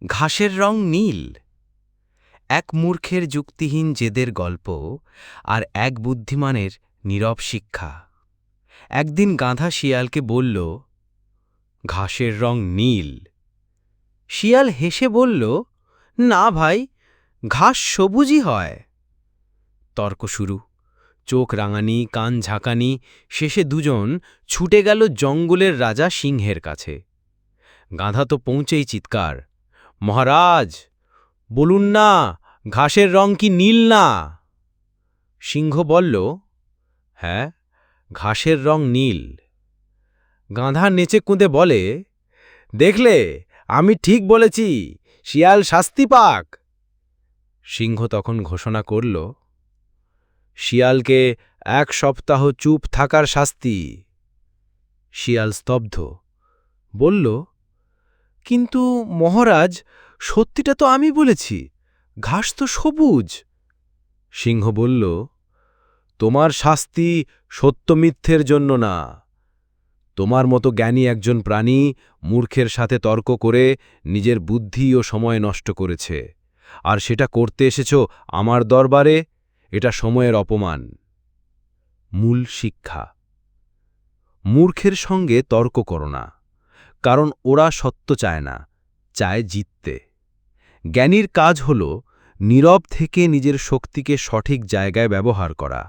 ঘাসের রং নীল। এক মূর্খের যুক্তিহীন জেদের গল্প আর এক বুদ্ধিমানের নীরব শিক্ষা। একদিন গাধা শিয়ালকে বলল, ঘাসের রং নীল। শিয়াল হেসে বলল, না ভাই, ঘাস সবুজই হয়। তর্ক শুরু, চোখ রাঙানি, কান ঝাঁকানি। শেষে দুজন ছুটে গেল জঙ্গলের রাজা সিংহের কাছে। গাধা তো পৌঁছেই চিৎকার, মহারাজ, বলুন না, ঘাসের রং কি নীল না? সিংহ বলল, হ্যাঁ, ঘাসের রং নীল। গাধা নেচে কুঁদে বলে, দেখলে, আমি ঠিক বলেছি, শিয়াল শাস্তি পাক। সিংহ তখন ঘোষণা করল, শিয়ালকে 1 সপ্তাহ চুপ থাকার শাস্তি। শিয়াল স্তব্ধ, বলল, কিন্তু মহারাজ, সত্যিটা তো আমি বলেছি, ঘাস তো সবুজ। সিংহ বলল, তোমার শাস্তি সত্য মিথ্যের জন্য না। তোমার মতো জ্ঞানী একজন প্রাণী মূর্খের সাথে তর্ক করে নিজের বুদ্ধি ও সময় নষ্ট করেছে, আর সেটা করতে এসেছ আমার দরবারে। এটা সময়ের অপমান। মূল শিক্ষা: মূর্খের সঙ্গে তর্ক করো না, কারণ ওরা সত্য চায় না, চায় জিততে। জ্ঞানীর কাজ হল নীরব থেকে নিজের শক্তিকে সঠিক জায়গায় ব্যবহার করা।